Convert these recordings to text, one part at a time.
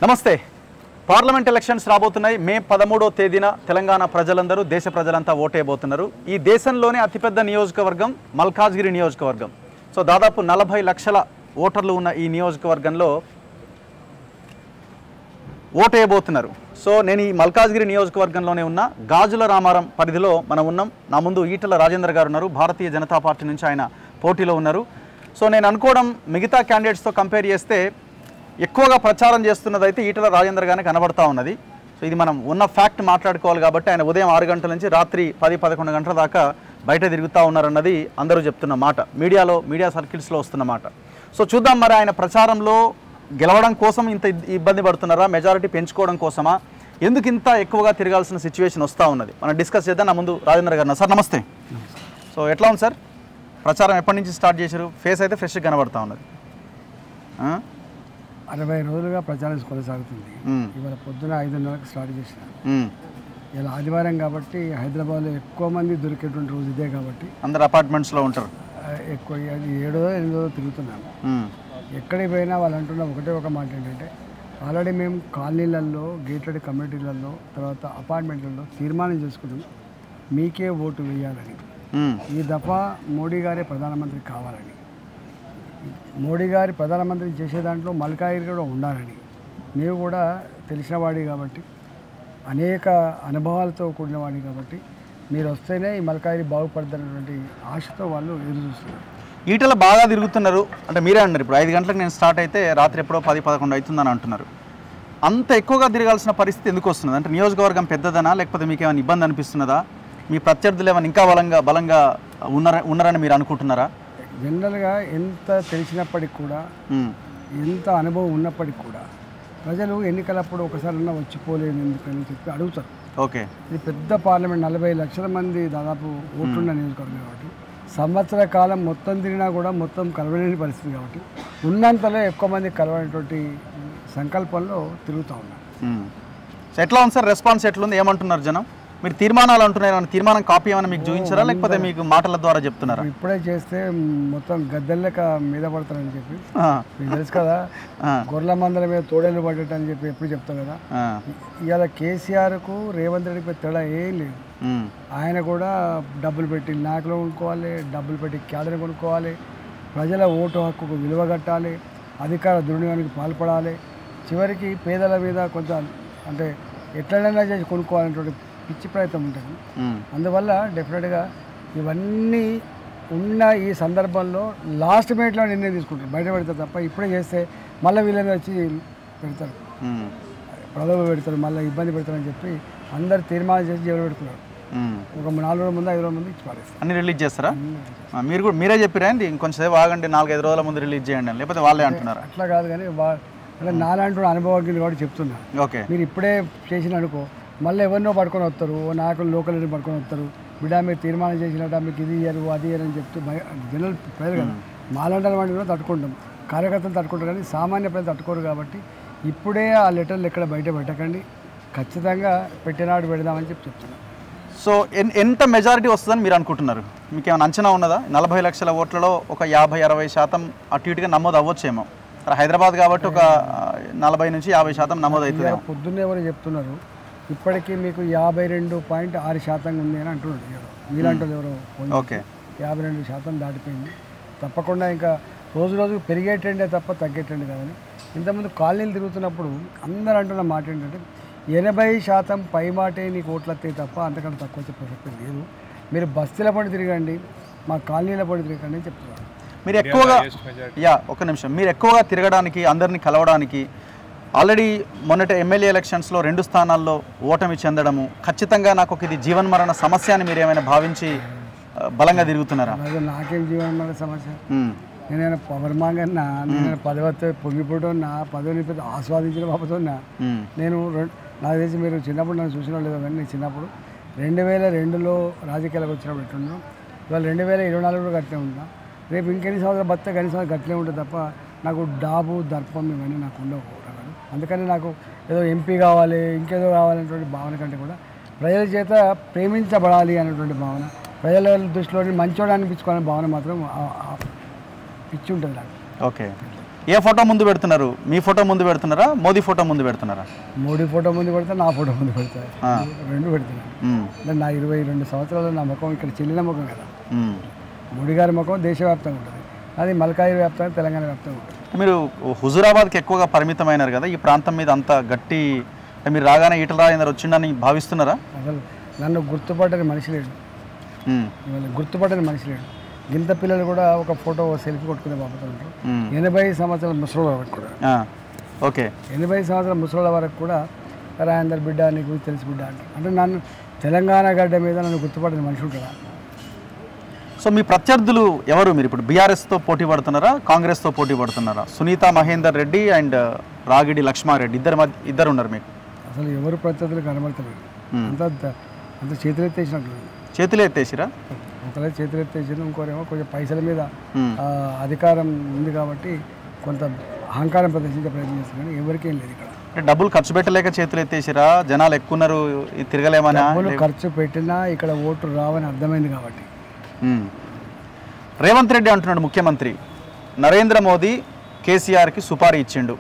నమస్తే. Parliament elections రాబోతున్నాయి. మే 13వ తేదీన తెలంగాణ ప్రజలందరూ దేశ ప్రజలంతా ఓటేయబోతున్నారు. ఈ దేశంలోనే అతిపెద్ద నియోజకవర్గం మల్కాజ్గిరి నియోజకవర్గం. సో దాదాపు 40 లక్షల ఓటర్లు ఉన్న ఈ నియోజకవర్గంలో ఓటేయబోతున్నారు. సో నేను ఈ మల్కాజ్గిరి నియోజకవర్గంలోనే ఉన్న గాజుల రామారం పరిధిలో మనం ఉన్నాం. నా ముందు ఈటల రాజేందర్ గారు ఉన్నారు. భారతీయ జనతా పార్టీ నుంచి ఆయన పోటీలో ఉన్నారు. సో నేను అనుకోవడం మిగతా క్యాండిడేట్స్తో కంపేర్ చేస్తే ఎక్కువగా ప్రచారం చేస్తున్నది అయితే ఈటల రాజేందర్ గానే కనబడతా ఉన్నది. సో ఇది మనం ఉన్న ఫ్యాక్ట్ మాట్లాడుకోవాలి కాబట్టి ఆయన ఉదయం 6 గంటల నుంచి రాత్రి 10-11 గంటల దాకా బయట తిరుగుతూ ఉన్నారన్నది అందరూ చెప్తున్న మాట, మీడియా సర్కిల్స్లో వస్తున్న మాట. సో చూద్దాం మరి ఆయన ప్రచారంలో గెలవడం కోసం ఇంత ఇబ్బంది పడుతున్నారా, మెజారిటీ పెంచుకోవడం కోసమా, ఎందుకు ఇంత ఎక్కువగా తిరగాల్సిన సిచ్యువేషన్ వస్తూ ఉన్నది మనం డిస్కస్ చేద్దాం. నా ముందు రాజేంద్ర గారు. సార్ నమస్తే. సో ఎట్లా ఉంది సార్ ప్రచారం, ఎప్పటి నుంచి స్టార్ట్ చేశారు? ఫేస్ అయితే ఫ్రెష్గా కనబడతా ఉన్నది. 60 రోజులుగా ప్రచారం కొనసాగుతుంది. ఇవాళ పొద్దున 5:30కి స్టార్ట్ చేసిన. ఇలా ఆదివారం కాబట్టి హైదరాబాద్లో ఎక్కువ మంది దొరికేటువంటి రోజు ఇదే కాబట్టి అందరు అపార్ట్మెంట్స్లో ఉంటారు. ఎక్కువ 7-8 తిరుగుతున్నాను. ఎక్కడికి పోయినా వాళ్ళు అంటున్న ఒక మాట ఏంటంటే, ఆల్రెడీ మేము కాలనీలలో, గేటెడ్ కమ్యూనిటీలలో, తర్వాత అపార్ట్మెంట్లలో తీర్మానం చేసుకున్నాం మీకే ఓటు వేయాలని. ఈ దఫా మోడీ గారే ప్రధానమంత్రి కావాలని, మోడీ గారి ప్రధానమంత్రి చేసే దాంట్లో మల్కాజ్గిరి కూడా ఉండాలని. నీవు కూడా తెలిసినవాడి కాబట్టి, అనేక అనుభవాలతో కూడినవాడి కాబట్టి మీరు వస్తేనే ఈ మల్కాజ్గిరి బాగుపడుతున్నటువంటి ఆశతో వాళ్ళు ఎదురు చూస్తున్నారు. ఈటల బాగా తిరుగుతున్నారు అంటే మీరే అన్నారు. ఇప్పుడు 5 గంటలకు నేను స్టార్ట్ అయితే రాత్రి ఎప్పుడో 10-11 అవుతుందని అంటున్నారు. అంత ఎక్కువగా తిరగాల్సిన పరిస్థితి ఎందుకు వస్తున్నది? అంటే నియోజకవర్గం పెద్దదనా, లేకపోతే మీకు ఏమైనా ఇబ్బంది అనిపిస్తున్నదా? మీ ప్రత్యర్థులు ఏమైనా ఇంకా బలంగా ఉన్నారని మీరు అనుకుంటున్నారా? జనరల్గా ఎంత తెలిసినప్పటికి కూడా, ఎంత అనుభవం ఉన్నప్పటికి కూడా ప్రజలు ఎన్నికలప్పుడు ఒకసారన్నా వచ్చిపోలేదు ఎందుకని చెప్పి అడుగుతారు. ఓకే, ఇది పెద్ద పార్లమెంట్, 40 లక్షల మంది దాదాపు ఓట్లున్న నియోజకవర్గం కాబట్టి, సంవత్సర కాలం మొత్తం తిరిగినా కూడా మొత్తం కలవలేని పరిస్థితి కాబట్టి ఉన్నంతలో ఎక్కువ మంది కలవనటువంటి సంకల్పంలో తిరుగుతూ ఉన్నారు. ఎట్లా ఉంది సార్ రెస్పాన్స్? ఎట్లుంది? ఏమంటున్నారు జనం? మీరు తీర్మానాలు అంటున్నారు, తీర్మానం కాపీ ఏమైనా మీకు చూపించారా, లేకపోతే మీకు మాటల ద్వారా చెప్తున్నారా? ఇప్పుడే చేస్తే మొత్తం గద్దెల్లక మీద పడతారని చెప్పి మీకు తెలుసు కదా, గొర్రెల మందల మీద తోడేళ్ళు పడ్డట్టు అని చెప్పి ఎప్పుడు చెప్తాం కదా. ఇవాళ కేసీఆర్కు రేవంత్ రెడ్డిపై తేడా ఏం లేదు. ఆయన కూడా డబ్బులు పెట్టి నాయకులు కొనుక్కోవాలి, డబ్బులు పెట్టి క్యాడర్ కొనుక్కోవాలి, ప్రజల ఓటు హక్కుకు విలువ కట్టాలి, అధికార దుర్వినియోగానికి పాల్పడాలి, చివరికి పేదల మీద కొంత అంటే ఎట్లైనా చేసి కొనుక్కోవాలనేటువంటి పిచ్చి ప్రయత్నం ఉంటుంది. అందువల్ల డెఫినెట్గా ఇవన్నీ ఉన్న ఈ సందర్భంలో లాస్ట్ మినిట్లో నిర్ణయం తీసుకుంటారు, బయట పెడతారు తప్ప ఇప్పుడే చేస్తే మళ్ళీ వీళ్ళని వచ్చి పెడతారు, ప్రలోభ పెడతారు, మళ్ళీ ఇబ్బంది పెడతారని చెప్పి అందరు తీర్మానం చేసి జైలు పెడుతున్నారు. ఒక 4 రోజుల ముందు 5 రోజుల ముందు ఇచ్చి పారేస్తారు. అన్ని రిలీజ్ చేస్తారా? మీరే చెప్పారా ఇంకొంచెం సేపు ఆగండి, 4-5 రోజుల ముందు రిలీజ్ చేయండి, లేకపోతే వాళ్ళే అంటున్నారు? అట్లా కాదు కానీ అంటే నాలాంటి అనుభవజ్ఞులు కూడా చెప్తున్నారు. ఓకే, మీరు ఇప్పుడే చేసిన అనుకో మళ్ళీ ఎవరినో పడుకొని వస్తారు, నాయకులు లోకల్ పడుకొని వస్తారు, బిడ్డ మీరు తీర్మానం చేసినట్ట మీకు ఇది ఇయ్యరు అది ఇయ్యరు అని చెప్తూ జనరల్ ప్రజలు కదా మాలాంటి వాటిని కూడా తట్టుకుంటాం, కార్యకర్తలు తట్టుకుంటారు, కానీ సామాన్య ప్రజలు తట్టుకోరు. కాబట్టి ఇప్పుడే ఆ లెటర్లు ఎక్కడ బయట పెట్టకండి, ఖచ్చితంగా పెట్టినాడు పెడదామని చెప్తున్నాను. సో ఎంత మెజారిటీ వస్తుందని మీరు అనుకుంటున్నారు? మీకు ఏమైనా అంచనా ఉన్నదా? 40 లక్షల ఓట్లలో ఒక 50-60% అటు ఇటుగా నమోదు అవ్వచ్చేమో. హైదరాబాద్ కాబట్టి ఒక 40-50% నమోదు అవుతుంది. పొద్దున్నే ఎవరు చెప్తున్నారు ఇప్పటికీ మీకు 52.6% ఉంది అని అంటున్నారు. మీలాంటి ఎవరో ఓకే 52% దాటిపోయింది. తప్పకుండా ఇంకా రోజు పెరిగే ట్రెండే తప్ప తగ్గే ట్రెండ్ కాదని. ఇంతకుముందు కాలనీలు తిరుగుతున్నప్పుడు అందరూ అంటున్న మాట ఏంటంటే 80% పై మాటే నీకు ఓట్లు వస్తాయి తప్ప అంతకంటే తక్కువ వచ్చే ప్రసక్తి లేదు, మీరు బస్తీల పడి తిరగండి, మా కాలనీల పడి తిరగండి అని చెప్తున్నారు. మీరు ఎక్కువగా ఒక్క నిమిషం, మీరు ఎక్కువగా తిరగడానికి, అందరినీ కలవడానికి, ఆల్రెడీ మొన్నటి ఎమ్మెల్యే ఎలక్షన్స్లో 2 స్థానాల్లో ఓటమి చెందడము, ఖచ్చితంగా నాకు ఒక ఇది జీవన్మరణ సమస్య అని మీరు ఏమైనా భావించి బలంగా తిరుగుతున్నారా? నాకేం జీవన్మరణ సమస్య? నేనైనా పవర్ మాంగన్నా, నేను పదవితో పొంగిపోతున్నా, పదవిని పెద్ద ఆస్వాదించిన పాపతున్నా. నేను నాకు తెలిసి మీరు చిన్నప్పుడు నన్ను చూసినా లేదో కానీ నేను చిన్నప్పుడు 2002లో రాజకీయాలకు వచ్చినప్పుడు ఎట్లున్నాను, ఇవాళ 2024లో గట్లే ఉన్నా, రేపు ఇంకెన్ని సంవత్సరాలు బతికే కనీసం గట్లే ఉంటుంది తప్ప నాకు డాబు దర్పం ఇవన్నీ నాకు ఉండవు. అందుకని నాకు ఏదో ఎంపీ కావాలి, ఇంకేదో కావాలనేటువంటి భావన కంటే కూడా ప్రజల చేత ప్రేమించబడాలి అనేటువంటి భావన, ప్రజల దృష్టిలో మంచోడు అనిపించుకోవాలనే భావన మాత్రం పిచ్చి ఉంటుంది నాకు. ఓకే, ఏ ఫోటో ముందు పెడుతున్నారు? మీ ఫోటో ముందు పెడుతున్నారా, మోదీ ఫోటో ముందు పెడుతున్నారా? మోడీ ఫోటో ముందు పెడతా, నా ఫోటో ముందు పెడతా, రెండు పెడుతున్నాను. అంటే నా 22 సంవత్సరాల నా ముఖం ఇక్కడ చెల్లిన ముఖం కదా. మోడీ గారి ముఖం దేశవ్యాప్తంగా ఉంటుంది, అది మల్కాయి వ్యాప్తంగా తెలంగాణ వ్యాప్తంగా ఉంటుంది. మీరు హుజూరాబాద్కి ఎక్కువగా పరిమితమైనారు కదా, ఈ ప్రాంతం మీద అంత గట్టి మీరు రాగానే ఈటల రాజేందర్ వచ్చిండని భావిస్తున్నారా? అసలు నన్ను గుర్తుపట్టని మనిషి లేడు, గుర్తుపట్టని మనిషి లేడు. గింత పిల్లలు కూడా ఒక ఫోటో సెల్ఫీ కొట్టుకునే బాబుతో ఉంటారు. 80 సంవత్సరాల ముసలోళ్ళ వరకు కూడా, ఓకే 80 సంవత్సరాల ముసలోళ్ళ వరకు కూడా రాజేందర్ బిడ్డ నీకు తెలిసి బిడ్డ అంటే నన్ను తెలంగాణ గడ్డ మీద నన్ను గుర్తుపట్టని మనిషి ఉంటాడా? సో మీ ప్రత్యర్థులు ఎవరు? మీరు ఇప్పుడు బీఆర్ఎస్తో పోటీ పడుతున్నారా, కాంగ్రెస్తో పోటీ పడుతున్నారా? సునీత మహేందర్ రెడ్డి అండ్ రాగిడి లక్ష్మారెడ్డి ఇద్దరు ఉన్నారు మీకు. అసలు ఎవరు ప్రత్యర్థులు కనబడతలేదు, అంత చేతులు ఎత్తేసినట్లు. చేతులు ఎత్తేసిరా? ఒకరే చేతులు ఎత్తేసారు, ఇంకోరేమో కొంచెం పైసల మీద అధికారం ఉంది కాబట్టి కొంత అహంకారం ప్రదర్శించే ప్రయత్నం చేస్తారు, కానీ ఎవరికేం లేదు ఇక్కడ. అంటే డబ్బులు ఖర్చు పెట్టలేక చేతులు ఎత్తేసిరా? జనాలు ఎక్కున్నారు తిరగలేమని? డబ్బులు ఖర్చు పెట్టినా ఇక్కడ ఓటు రావని అర్థమైంది కాబట్టి. రేవంత్ రెడ్డి అంటున్నాడు ముఖ్యమంత్రి నరేంద్ర మోదీ కేసీఆర్కి సుపారీ ఇచ్చిండు,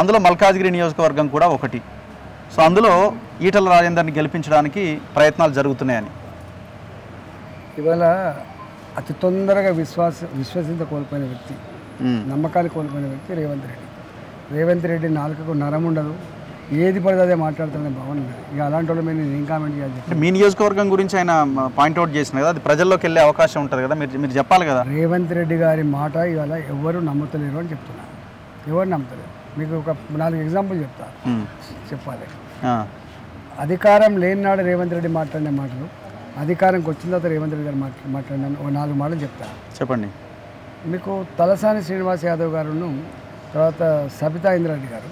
అందులో మల్కాజ్గిరి నియోజకవర్గం కూడా ఒకటి. సో అందులో ఈటల రాజేందర్ని గెలిపించడానికి ప్రయత్నాలు జరుగుతున్నాయని. ఇవాళ అతి తొందరగా విశ్వసించ కోల్పోయిన వ్యక్తి, నమ్మకాన్ని కోల్పోయిన వ్యక్తి రేవంత్ రెడ్డి నాలుకకు నరం ఉండదు, ఏది పడితే అదే మాట్లాడుతున్న భావన ఉంది. ఇక అలాంటి వాళ్ళ మీద నేను ఏం కామెంట్ చేయాలి? మీ నియోజకవర్గం గురించి ఆయన పాయింట్అవుట్ చేసిన కదా, అది ప్రజల్లోకి వెళ్ళే అవకాశం ఉంటుంది కదా, మీరు చెప్పాలి కదా. రేవంత్ రెడ్డి గారి మాట ఇవాళ ఎవరు నమ్ముతలేరు అని చెప్తున్నారు, ఎవరు నమ్ముతలేరు. మీకు ఒక 4 ఎగ్జాంపుల్ చెప్పాలి. అధికారం లేని నాడు రేవంత్ రెడ్డి మాట్లాడిన మాటలు, అధికారంకి వచ్చిన తర్వాత రేవంత్ రెడ్డి గారు మాట్లాడిన 4 మాటలు చెప్తాను, చెప్పండి. మీకు తలసాని శ్రీనివాస్ యాదవ్ గారును తర్వాత సబితా ఇంద్రారెడ్డి గారు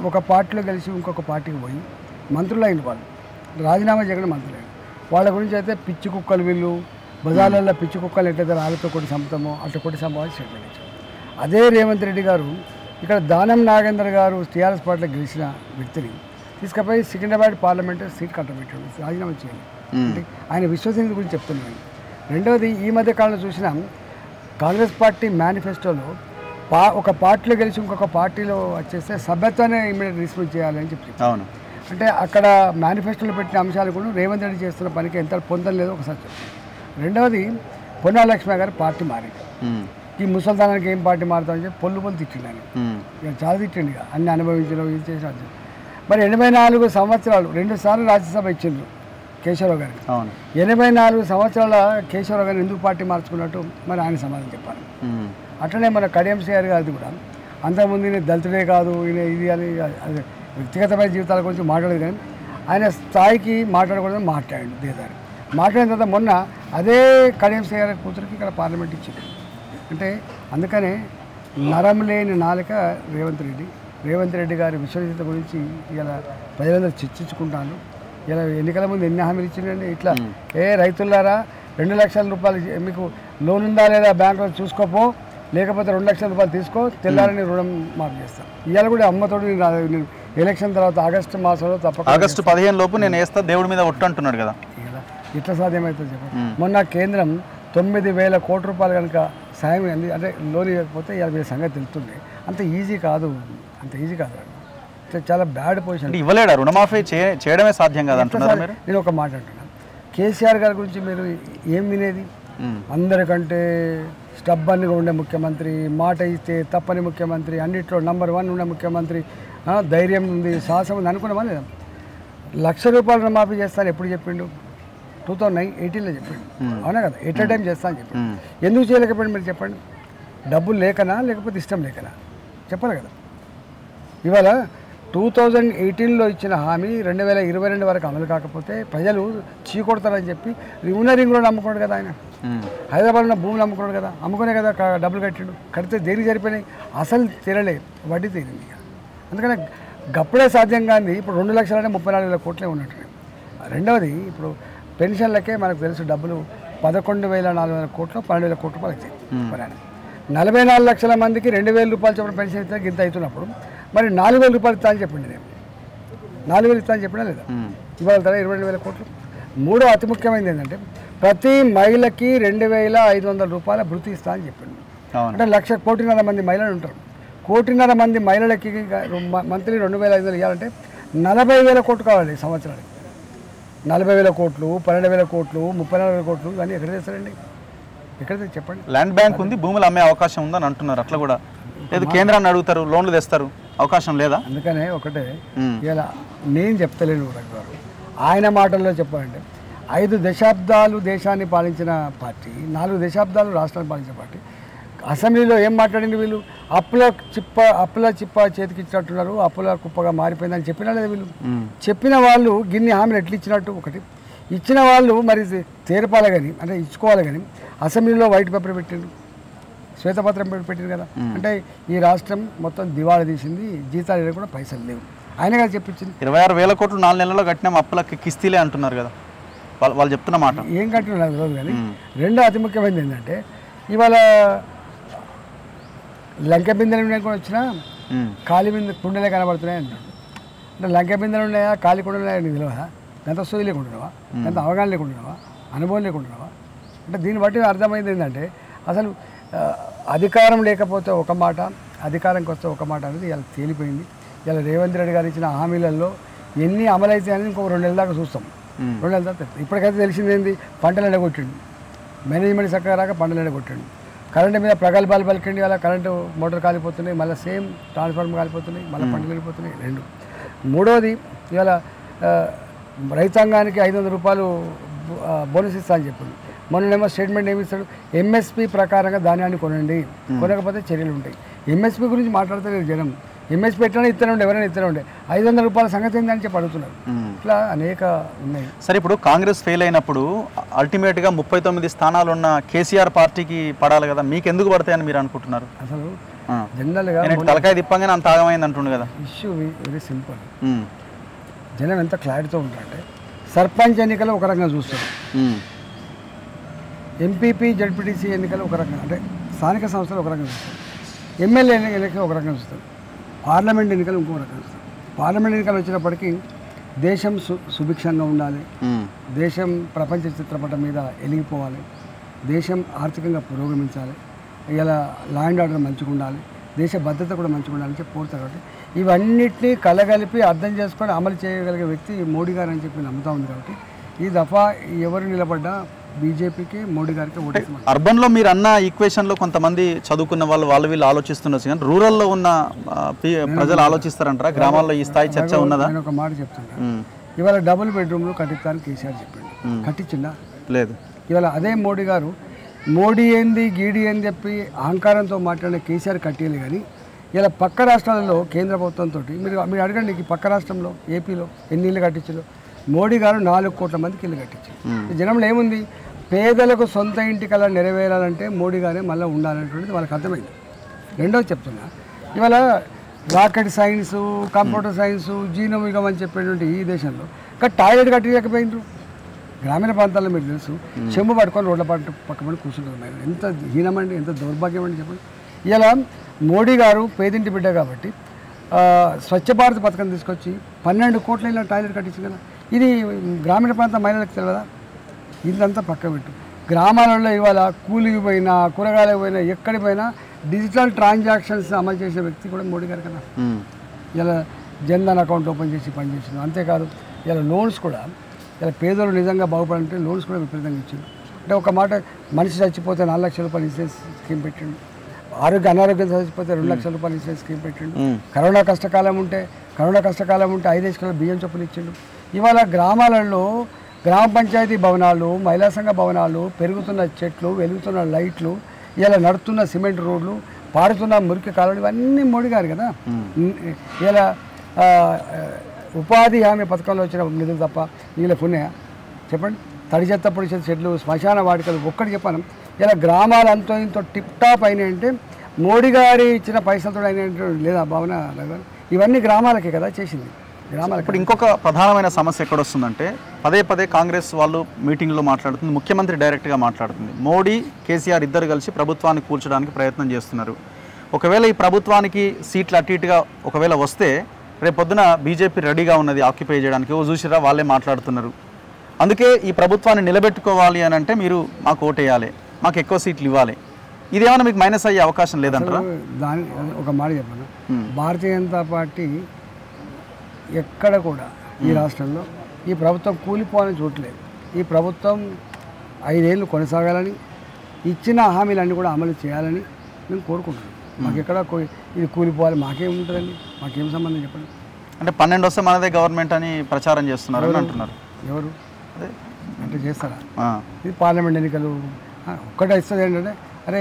ఒక పార్టీలో కలిసి ఇంకొక పార్టీకి పోయి మంత్రులు అయిన వాళ్ళు, రాజీనామా చేయకుండా మంత్రులు అయిన వాళ్ళ గురించి అయితే పిచ్చి కుక్కలు, వీళ్ళు బజార్లలో పిచ్చి కుక్కలు ఎట్లయితే రాళ్ళతో కొట్టి చంపుతామో అట్లా కొట్టి చంపాలని స్టేట్మెంట్ ఇచ్చారు. అదే రేవంత్ రెడ్డి గారు ఇక్కడ దానం నాగేందర్ గారు టీఆర్ఎస్ పార్టీలో గెలిచిన వ్యక్తిని తీసుకుపోయి సికింద్రాబాద్ పార్లమెంట్ సీట్ కట్టబెట్టాడు, రాజీనామా చేయాలి. అంటే ఆయన విశ్వసనీయత గురించి చెప్తున్నాను. రెండవది, ఈ మధ్య కాలంలో చూసిన కాంగ్రెస్ పార్టీ మేనిఫెస్టోలో ఒక పార్టీలో గెలిచి ఇంకొక పార్టీలో వచ్చేస్తే సభ్యత్వాన్ని ఇమీడియట్ రిస్పెక్ట్ చేయాలని చెప్పి. అవును, అంటే అక్కడ మేనిఫెస్టోలో పెట్టిన అంశాలు కూడా రేవంత్ రెడ్డి చేస్తున్న పనికి ఎంత పొందలేదు ఒకసారి చెప్పి. రెండవది, పొన్నాల లక్ష్మి గారు పార్టీ మారింది. ఈ ముసల్దానానికి ఏం పార్టీ మారుతామని చెప్పి పొల్లు తిట్టిండు ఆయన, ఇక చాలా తిట్టిండు, ఇక అన్ని అనుభవించడం ఇది చేసిన. మరి 84 సంవత్సరాలు 2 సార్లు రాజ్యసభ ఇచ్చిండ్రు కేశవరావు గారికి. 84 సంవత్సరాల కేశవరావు గారిని ఎందుకు పార్టీ మార్చుకున్నట్టు మరి ఆయన సమాధానం చెప్పాలి. అట్లనే మన కడియం శ్రీహరి గారిది కూడా అంతకుముందు ఈయన దళితుడే కాదు, ఈయన ఇది అని వ్యక్తిగతమైన జీవితాల గురించి మాట్లాడదు, కానీ ఆయన స్థాయికి మాట్లాడకూడదని మాట్లాడాడు దేదారి. మాట్లాడిన తర్వాత మొన్న అదే కడియం శ్రీహరి కూతురికి ఇక్కడ పార్లమెంట్ ఇచ్చింది. అంటే అందుకనే నరం లేని నాలుక రేవంత్ రెడ్డి గారి విశ్వసనీయత గురించి ఇలా ప్రజలందరూ చర్చించుకుంటాను. ఇలా ఎన్నికల ముందు ఎన్ని హామీలు ఇచ్చిందండి, ఇట్లా రైతులారా 2 లక్షల రూపాయలు మీకు లోన్ ఉందా లేదా బ్యాంకులో చూసుకోపో, లేకపోతే 2 లక్షల రూపాయలు తీసుకో, తెల్లారని రుణం మాఫీ చేస్తాను. ఇవాళ కూడా అమ్మతోడు నేను ఎలక్షన్ తర్వాత ఆగస్టు మాసంలో తప్పక ఆగస్టు 15 లోపు నేను వేస్తా దేవుడి మీద ఒట్టు అంటున్నాడు కదా. ఇట్లా సాధ్యమవుతుంది చెప్పండి. మొన్న కేంద్రం 9,000 కోట్ల రూపాయలు కనుక సాయం అంది, అంటే లోన్ ఇవ్వకపోతే ఇవాళ మీ సంగతి తెలుస్తుంది. అంత ఈజీ కాదు చాలా బ్యాడ్ పొజిషన్. ఇవ్వలేడా రుణమాఫీ చేయడమే సాధ్యం కాదు అంటున్నారు. నేను ఒక మాట అంటున్నాను, కేసీఆర్ గారి గురించి మీరు ఏం వినేది? అందరికంటే స్టబ్బన్గా ఉండే ముఖ్యమంత్రి, మాట ఇస్తే తప్పని ముఖ్యమంత్రి, అన్నింటిలో నంబర్ 1 ఉండే ముఖ్యమంత్రి, ధైర్యం ఉంది, సాహసం ఉంది అనుకున్నామా లేదా? 1,00,000 రూపాయలు రుణమాఫీ చేస్తాను ఎప్పుడు చెప్పిండు? 2018లో చెప్పిండు, అవునా కదా? ఎట్ ఏ టైం చేస్తా అని చెప్పిండు. ఎందుకు చేయలేకపోయింది మీరు చెప్పండి? డబ్బులు లేకనా లేకపోతే ఇష్టం లేకనా? చెప్పాలి కదా. ఇవాళ 2018లో ఇచ్చిన హామీ 2022 వరకు అమలు కాకపోతే ప్రజలు చీకొడతారని చెప్పి ఉన్న రింగ్ రోడ్ అమ్ముకున్నాడు కదా ఆయన. హైదరాబాద్లో భూములు అమ్ముకున్నాడు కదా, అమ్ముకునే కదా డబ్బులు కట్టిండు. కడితే దేనికి సరిపోయినాయి? అసలు తీరలే, వడ్డీ తీరింది. అందుకని గప్పుడే సాధ్యం కానీ ఇప్పుడు 2,34,000 కోట్లే ఉన్నట్టు. రెండవది, ఇప్పుడు పెన్షన్లకే మనకు తెలుసు డబ్బులు 11,400 కోట్లు 12,000 కోట్ల రూపాయలు ఇచ్చాయి. 44 లక్షల మందికి 2,000 రూపాయలు చొప్పున పెన్షన్ ఇస్తే గింత అవుతున్నప్పుడు మరి 4,000 రూపాయలు ఇస్తా అని చెప్పింది. నేను 4,000 ఇస్తా అని చెప్పినా లేదా? ఇవాళ ధర 22,000 కోట్లు. మూడో అతి ముఖ్యమైనది ఏంటంటే ప్రతి మహిళకి 2,500 రూపాయల భృతి ఇస్తా అని చెప్పింది. అంటే 1,00,00,000 మంది మహిళలు ఉంటారు. 1,00,00,000 మంది మహిళలకి మంత్లీ 2,500 ఇవ్వాలంటే 40,000 కోట్లు కావాలి సంవత్సరానికి. 40,000 కోట్లు, 12,000 కోట్లు, 34,000 కోట్లు ఇవన్నీ ఎక్కడ చేస్తారండి? ఎక్కడ చెప్పండి. ల్యాండ్ బ్యాంక్ ఉంది, భూములు అమ్మే అవకాశం ఉందని అంటున్నారు. అట్లా కూడా లేదు, కేంద్రాన్ని అడుగుతారు, లోన్లు తెస్తారు, అవకాశం లేదా? అందుకనే ఒకటే ఇలా నేను చెప్తలేను గారు, ఆయన మాటల్లో చెప్పాలంటే 5 దశాబ్దాలు దేశాన్ని పాలించిన పార్టీ, 4 దశాబ్దాలు రాష్ట్రాన్ని పాలించిన పార్టీ అసెంబ్లీలో ఏం మాట్లాడింది? వీళ్ళు అప్పుల చిప్ప చేతికిచ్చినట్టున్నారు, అప్పుల కుప్పగా మారిపోయిందని చెప్పినా లేదా? వీళ్ళు చెప్పిన వాళ్ళు గిన్ని హామీలు ఎట్లా ఇచ్చినట్టు? ఒకటి ఇచ్చిన వాళ్ళు మరి తీర్పాలి కానీ, అంటే ఇచ్చుకోవాలి కానీ అసెంబ్లీలో వైట్ పేపర్ పెట్టిండు, శ్వేతపత్రం పెట్టింది కదా. అంటే ఈ రాష్ట్రం మొత్తం దివాళా తీసింది, జీతాలు కూడా పైసలు లేవు. ఆయన కదా చెప్పించింది. 26,000 కోట్లు 4 నెలల్లో కట్టినాం, అప్పులకి కిస్తీలే అంటున్నారు కదా వాళ్ళు చెప్తున్న మాట. ఏం కట్టినా నాకు తెలియదు కానీ రెండో అతి ముఖ్యమైనది ఏంటంటే ఇవాళ లంక బిందెలు కూడా వచ్చినా ఖాళీ కుండలే కనబడుతున్నాయి అంటాడు. అంటే లంక బిందెలు ఉన్నాయా, ఖాళీ కుండలు ఉన్నాయా నీకు తెలియదా? ఎంత సోయి లేకుంటున్నావా, ఎంత అవగాహన లేకుంటున్నావా, అనుభవం లేకుంటున్నావా? అంటే దీన్ని బట్టి అర్థమైంది ఏంటంటే అసలు అధికారం లేకపోతే ఒక మాట, అధికారంకి వస్తే ఒక మాట అనేది ఇలా తేలిపోయింది. ఇలా రేవంత్ రెడ్డి గారు ఇచ్చిన హామీలలో ఎన్ని అమలైతే అని ఇంకొక 2 నెలల దాకా చూస్తాం. 2 నెలల తర్వాత ఇప్పటికైతే తెలిసింది ఏంది? పంటలు ఎండగొట్టిండు, మేనేజ్మెంట్ చక్కగా రాక పంటలు ఎండగొట్టిండు, కరెంటు మీద ప్రగల్భాలు పలికిండి, అలా కరెంటు మోటార్ కాలిపోతున్నాయి, మళ్ళీ సేమ్ ట్రాన్స్ఫార్మర్ కాలిపోతున్నాయి, మళ్ళీ పంటలు వెళ్ళిపోతున్నాయి. 2. మూడోది ఇవాళ రైతాంగానికి 500 రూపాయలు బోనస్ ఇస్తా అని చెప్పింది. మొన్నేమో స్టేట్మెంట్ ఏమి ఇస్తాడు? ఎంఎస్పీ ప్రకారంగా ధాన్యాన్ని కొనండి, కొనకపోతే చర్యలు ఉంటాయి. ఎంఎస్పీ గురించి మాట్లాడతలేదు జనం. ఎంఎస్పీ ఎట్లనే ఇస్తూనే ఉండే, ఎవరైనా ఇస్తూనే ఉండే. 500 రూపాయల సంగతి ఏందని చెప్పి అడుగుతున్నారు. ఇట్లా అనేక ఉన్నాయి. సరే, ఇప్పుడు కాంగ్రెస్ ఫెయిల్ అయినప్పుడు అల్టిమేట్గా 39 స్థానాలు ఉన్న కేసీఆర్ పార్టీకి పడాలి కదా, మీకు ఎందుకు పడతాయని మీరు అనుకుంటున్నారు? అసలు జనరల్గా తలకాయ తిప్పంగానే అంత ఆగమైంది అంటుండే కదా. Issue very simple. జనం ఎంత క్లారిటీతో ఉంటారంటే సర్పంచ్ ఎన్నికలు ఒక రకంగా చూస్తారు, ఎంపీపీ జడ్పీటీసీ ఎన్నికలు ఒక రకంగా, అంటే స్థానిక సంస్థలు ఒక రకంగా చూస్తారు, ఎమ్మెల్యే ఎన్నికలు ఒక రకంగా చూస్తారు, పార్లమెంట్ ఎన్నికలు ఇంకో రకంగా చూస్తారు. పార్లమెంట్ ఎన్నికలు వచ్చినప్పటికీ దేశం సుభిక్షంగా ఉండాలి, దేశం ప్రపంచ చిత్రపటం మీద ఎలిగిపోవాలి, దేశం ఆర్థికంగా పురోగమించాలి, ఇలా లా అండ్ ఆర్డర్ మంచిగా ఉండాలి, దేశ భద్రత కూడా మంచిగా ఉండాలని చెప్పి కోరుతారు. కాబట్టి ఇవన్నిటినీ కలగలిపి అర్థం చేసుకొని అమలు చేయగలిగే వ్యక్తి మోడీ గారు అని చెప్పి నమ్ముతా ఉంది. కాబట్టి ఈ దఫా ఎవరు నిలబడ్డా బీజేపీకి, మోడీ గారికి ఓటేస్తాం. అర్బన్లో మీరు అన్న ఈక్వేషన్లో కొంతమంది చదువుకున్న వాళ్ళు వీళ్ళు ఆలోచిస్తున్నారు కానీ రూరల్లో ఉన్న ప్రజలు ఆలోచిస్తారంటారా? గ్రామాల్లో ఈ స్థాయి చర్చ ఉన్నదా? నేను ఒక మాట చెప్తాను. ఇవాళ డబుల్ బెడ్రూమ్లు కట్టిస్తారని కేసీఆర్ చెప్పాడు, కట్టించిందా? లేదు. ఇవాళ అదే మోడీ గారు మోడీ ఏంది గీడి అని చెప్పి అహంకారంతో మాట్లాడిన కేసీఆర్ కట్టేయాలి. కానీ ఇలా పక్క రాష్ట్రాలలో కేంద్ర ప్రభుత్వంతో మీరు అడగండి, ఈ పక్క రాష్ట్రంలో ఏపీలో ఎన్ని ఇళ్ళు కట్టించారు? మోడీ గారు 4 కోట్ల మందికి ఇల్లు కట్టించారు. జనంలో ఏముంది? పేదలకు సొంత ఇంటి కళ నెరవేరాలంటే మోడీ గారే మళ్ళీ ఉండాలనేటువంటిది వాళ్ళకి అర్థమైంది. రెండోది చెప్తున్నా, ఇవాళ రాకెట్ సైన్సు, కంప్యూటర్ సైన్సు, జీనోమిగం అని చెప్పేటువంటి ఈ దేశంలో టాయిలెట్ కట్టలేకపోయినారు. గ్రామీణ ప్రాంతాల్లో మీకు తెలుసు, చెంబు పట్టుకొని రోడ్ల పక్కన కూర్చుంటున్నారు. ఎంత హీనమండి, ఎంత దౌర్భాగ్యం అండి చెప్పండి. ఇలా మోడీ గారు పేదింటి బిడ్డ కాబట్టి స్వచ్ఛ భారత్ పథకం తీసుకొచ్చి 12 కోట్ల ఇలా టాయిలెట్ కట్టించింది కదా. ఇది గ్రామీణ ప్రాంత మహిళలకు తెలియదా? ఇదంతా పక్క పెట్టు. గ్రామాలలో ఇవాళ కూలికి పోయినా, కూరగాయలకు పోయినా, ఎక్కడికి పోయినా డిజిటల్ ట్రాన్సాక్షన్స్ అమలు చేసే వ్యక్తి కూడా మోడీ గారు కదా. ఇలా జన్ధన్ అకౌంట్ ఓపెన్ చేసి పనిచేసింది. అంతేకాదు ఇలా లోన్స్ కూడా, ఇలా పేదలు నిజంగా బాగుపడాలంటే లోన్స్ కూడా విపరీతంగా ఇచ్చింది. అంటే ఒక మాట, మనిషి చచ్చిపోతే 4 లక్షల రూపాయలు ఇన్సూరెన్స్ స్కీమ్ పెట్టిండు, అనారోగ్యం చచ్చిపోతే 2 లక్షల రూపాయలు ఇన్సూరెన్స్ స్కీమ్ పెట్టిండు, కరోనా కష్టకాలం ఉంటే 5 కిలోల బియ్యం చొప్పులు ఇచ్చిండు. ఇవాళ గ్రామాలలో గ్రామ పంచాయతీ భవనాలు, మహిళా సంఘ భవనాలు, పెరుగుతున్న చెట్లు, వెలుగుతున్న లైట్లు, ఇలా నడుస్తున్న సిమెంట్ రోడ్లు, పారుతున్న మురికి కాలువలు, ఇవన్నీ మోడీ గారు కదా. ఇలా ఉపాధి హామీ పథకంలో వచ్చిన నిధులు తప్ప వీళ్ళకి ఉన్నాయా చెప్పండి? తడి చెత్త పొడి చెట్లు, శ్మశాన వాటికలు ఒక్కటి చెప్పాను. ఇలా గ్రామాలు అంతో ఇంతో టిప్ టాప్ అయినాయి అంటే మోడీ గారి ఇచ్చిన పైసలతో అయినట్టు లేదా భావన? ఇవన్నీ గ్రామాలకే కదా చేసింది. గ్రామాలు. ఇప్పుడు ఇంకొక ప్రధానమైన సమస్య ఎక్కడ వస్తుందంటే పదే కాంగ్రెస్ వాళ్ళు మీటింగ్లో మాట్లాడుతుంది, ముఖ్యమంత్రి డైరెక్ట్గా మాట్లాడుతుంది. మోడీ, కేసీఆర్ ఇద్దరు కలిసి ప్రభుత్వాన్ని కూల్చడానికి ప్రయత్నం చేస్తున్నారు. ఒకవేళ ఈ ప్రభుత్వానికి సీట్లు అటు ఇటుగా ఒకవేళ వస్తే రేపొద్దున బీజేపీ రెడీగా ఉన్నది ఆక్యుపై చేయడానికి. చూసిరా వాళ్ళే మాట్లాడుతున్నారు. అందుకే ఈ ప్రభుత్వాన్ని నిలబెట్టుకోవాలి అని అంటే మీరు మాకు ఓటేయాలి, మాకు ఎక్కువ సీట్లు ఇవ్వాలి. ఇదేమైనా మీకు మైనస్ అయ్యే అవకాశం లేదంటారా? దాని ఒక మాట చెప్పాను, భారతీయ జనతా పార్టీ ఎక్కడ కూడా ఈ రాష్ట్రంలో ఈ ప్రభుత్వం కూలిపోవాలని చూడలేదు. ఈ ప్రభుత్వం 5 ఏళ్ళు కొనసాగాలని, ఇచ్చిన హామీలన్నీ కూడా అమలు చేయాలని మేము కోరుకుంటున్నాం. మాకు ఎక్కడ ఇది కూలిపోవాలి మాకేముంటుందండి, మాకేం సంబంధం చెప్పండి. అంటే 12 వస్తే మనదే గవర్నమెంట్ అని ప్రచారం చేస్తున్నారు అని అంటున్నారు. ఎవరు అదే అంటే చేస్తారా? ఇది పార్లమెంట్ ఎన్నికలు ఒక్కటే ఇస్తుంది ఏంటంటే, అరే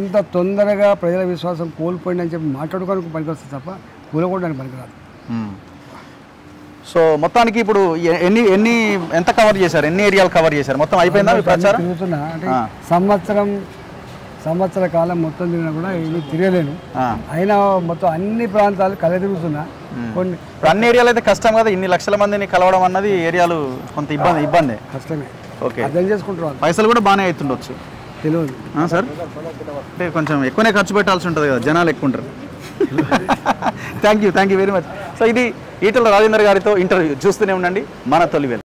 ఇంత తొందరగా ప్రజల విశ్వాసం కోల్పోయిందని చెప్పి మాట్లాడుకోవడానికి పనికొస్తుంది తప్ప కూలకూడడానికి పనికిరాదు. సో మొత్తానికి ఇప్పుడు ఎంత కవర్ చేశారు, ఎన్ని ఏరియాలు కవర్ చేశారు, మొత్తం అయిపోయిందా ప్రచారం? తిరుగుతున్నా అంటే సంవత్సర కాలం మొత్తం తిరిగినా కూడా ఇది తిరగలేను. అయినా మొత్తం అన్ని ప్రాంతాలు కల తిరుగుతున్నా. కొన్ని అన్ని ఏరియాలు అయితే కష్టం కదా, ఇన్ని లక్షల మందిని కలవడం అన్నది ఏరియాలు కొంత ఇబ్బంది కష్టమే. ఓకే, అర్థం చేసుకుంటున్నారు. పైసలు కూడా బాగానే అవుతుండొచ్చు తెలియదు సార్, అంటే కొంచెం ఎక్కువనే ఖర్చు పెట్టాల్సి ఉంటుంది కదా, జనాలు ఎక్కువ ఉంటారు. Thank you very much. So ఇది ఈటల రాజేందర్ గారితో ఇంటర్వ్యూ. చూస్తూనే ఉండండి మన తొలి వెలుగు.